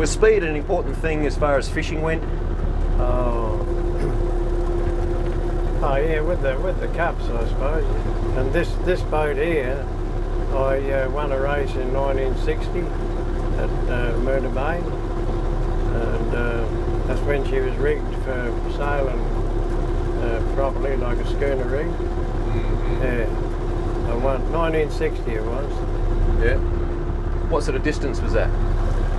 Was speed an important thing as far as fishing went? Oh, oh yeah, with the cups, I suppose. And this boat here, I won a race in 1960 at Murder Bay, and that's when she was rigged for sailing properly, like a schooner rig. Yeah, I won 1960 it was. Yeah. What sort of distance was that?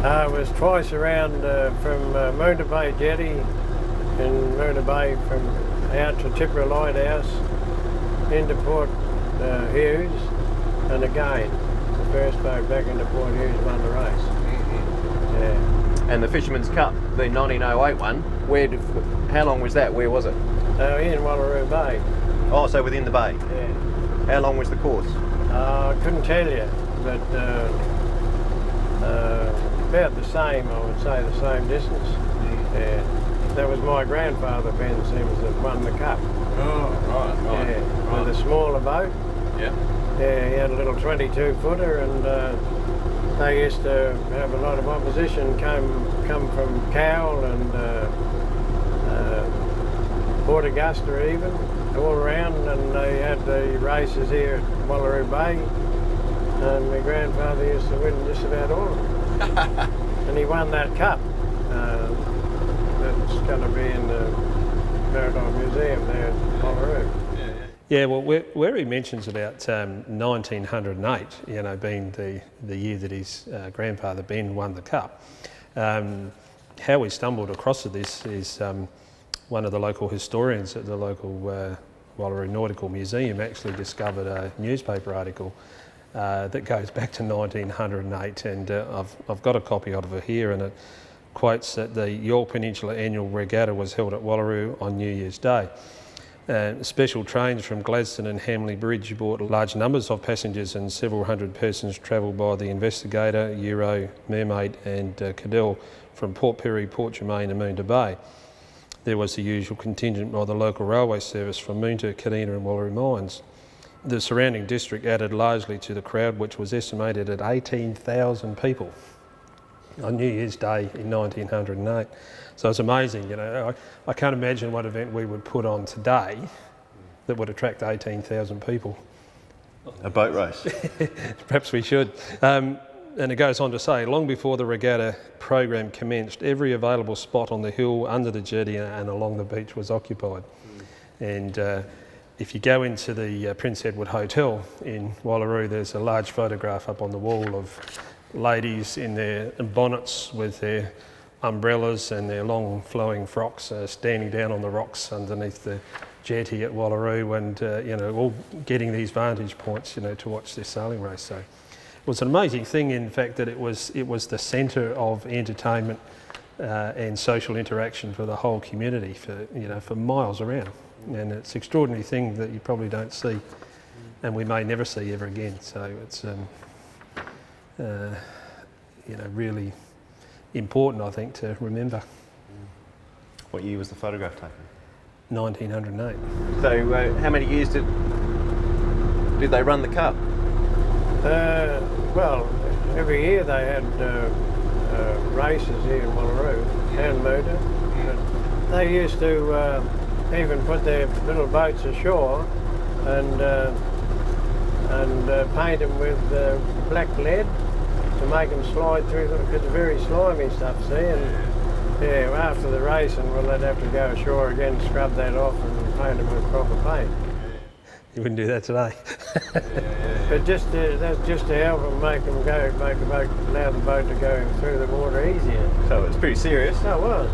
It was twice around from Murder Bay Jetty in Murder Bay, from out to Tipperary Lighthouse into Port Hughes, and again the first boat back into Port Hughes won the race. Yeah. And the Fisherman's Cup, the 1908 one, how long was that? Where was it? In Wallaroo Bay. Oh, so within the bay. Yeah. How long was the course? I couldn't tell you, but about the same, I would say, the same distance. Yeah. That was my grandfather, Ben Sims, that won the cup. Oh, right. Yeah, with a smaller boat. Yeah. Yeah, he had a little 22-footer, and they used to have a lot of opposition come from Cowell and Port Augusta even, all around, and they had the races here at Wallaroo Bay, and my grandfather used to win just about all of them. And he won that cup. That's going to be in the Maritime Museum there at Wallaroo. Yeah, well, where he mentions about 1908, you know, being the year that his grandfather Ben won the cup, how we stumbled across this is one of the local historians at the local Wallaroo Nautical Museum actually discovered a newspaper article that goes back to 1908, and I've got a copy of it here, and it quotes that the York Peninsula Annual Regatta was held at Wallaroo on New Year's Day. Special trains from Gladstone and Hamley Bridge brought large numbers of passengers, and several hundred persons travelled by the Investigator, Euro, Mermaid and Cadell from Port Perry, Port Germain and Moonta Bay. There was the usual contingent by the local railway service from Moonta, Kadina and Wallaroo Mines. The surrounding district added largely to the crowd, which was estimated at 18,000 people on New Year's Day in 1908. So it's amazing, you know. I can't imagine what event we would put on today that would attract 18,000 people. A boat race. Perhaps we should. And it goes on to say, long before the regatta program commenced, every available spot on the hill, under the jetty and along the beach was occupied. And if you go into the Prince Edward Hotel in Wallaroo, there's a large photograph up on the wall of ladies in their bonnets with their umbrellas and their long flowing frocks standing down on the rocks underneath the jetty at Wallaroo, and you know, all getting these vantage points, you know, to watch this sailing race. So it was an amazing thing, in fact, that it was the centre of entertainment and social interaction for the whole community for miles around. And it's an extraordinary thing that you probably don't see, and we may never see ever again. So it's really important, I think, to remember. What year was the photograph taken? 1908. So how many years did they run the cup? Well, every year they had races here in Wallaroo and Moonta. They used to even put their little boats ashore and paint them with black lead to make them slide through, because it's very slimy stuff, see? And yeah, after the racing, well, they'd have to go ashore again, scrub that off and paint them with proper paint. You wouldn't do that today. But that's just to help them make the boat, allow the boat to go through the water easier. So it's pretty serious. No, it was.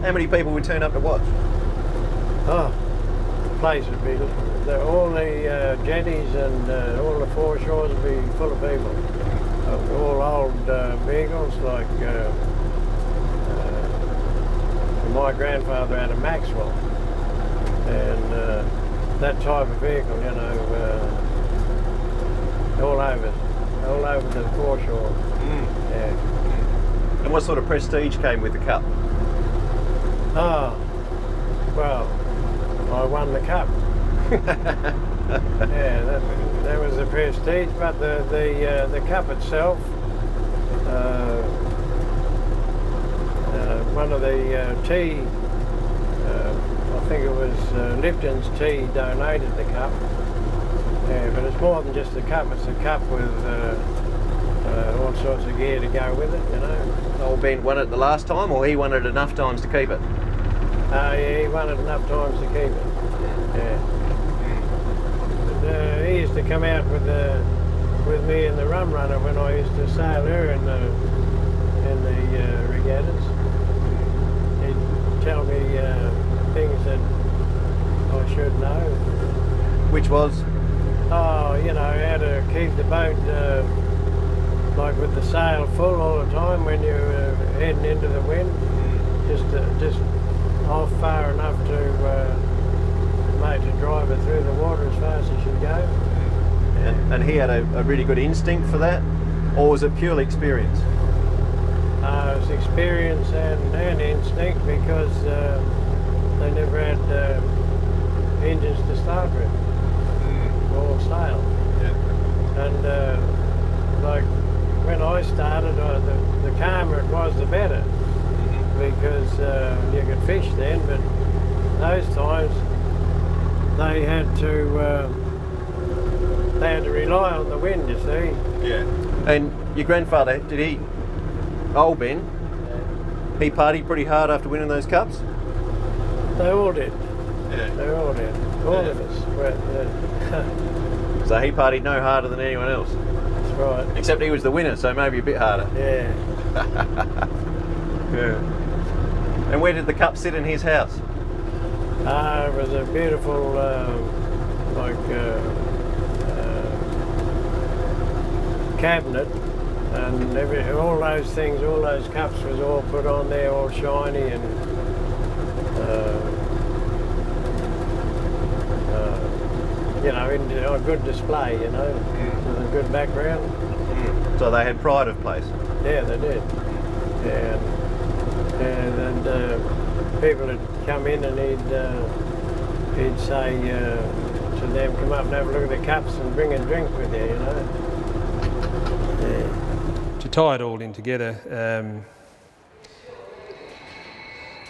How many people would turn up to watch? Oh, the place would be, all the jetties and all the foreshores would be full of people. All old vehicles, like my grandfather had a Maxwell, and that type of vehicle, you know, all over the foreshore. Yeah. And what sort of prestige came with the cup? Oh, well, I won the cup. Yeah, that was the prestige, but the cup itself one of the tea, I think it was Lipton's Tea donated the cup. Yeah, but it's more than just a cup, it's a cup with all sorts of gear to go with it, you know. Old Ben won it the last time, or he won it enough times to keep it? Yeah, he won it enough times to keep it. Yeah. But, he used to come out with me in the rum runner when I used to sail her in the regattas. He'd tell me things that I should know. Which was? Oh, you know, how to keep the boat like with the sail full all the time when you're heading into the wind. Just off far enough to drive it through the water as fast as you go. And he had a really good instinct for that, or was it purely experience? It was experience and instinct, because they never had engines to start with, all sail. Yeah. And like when I started, the calmer it was, the better, because you could fish then. But those times they had to rely on the wind, you see. Yeah. And your grandfather, did he, old Ben, he partied pretty hard after winning those cups? They all did. Yeah. They all did. All of us. But, so he partied no harder than anyone else? That's right. Except he was the winner, so maybe a bit harder. Yeah. Yeah. And where did the cup sit in his house? It was a beautiful, cabinet, and all those things, all those cups was all put on there, all shiny and you know, in a good display, you know, with a good background. So they had pride of place? Yeah, they did. And people would come in and he'd say to them, come up and have a look at the cups and bring a drink with you, you know. Yeah. To tie it all in together,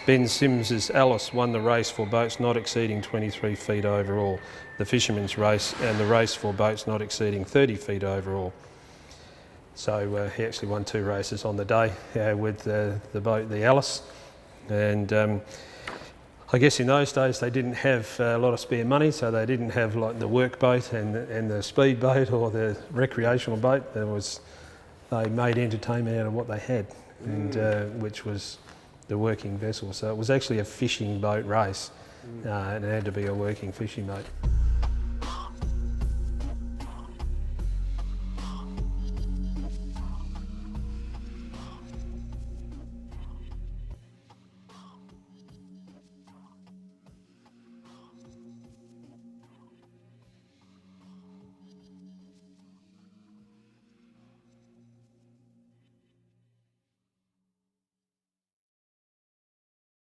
Ben Simms's Alice won the race for boats not exceeding 23 feet overall, the fisherman's race, and the race for boats not exceeding 30 feet overall. So he actually won 2 races on the day with the boat, the Alice. And I guess in those days they didn't have a lot of spare money, so they didn't have like the work boat and the speed boat or the recreational boat. They made entertainment out of what they had, and which was the working vessel. So it was actually a fishing boat race, and it had to be a working fishing boat.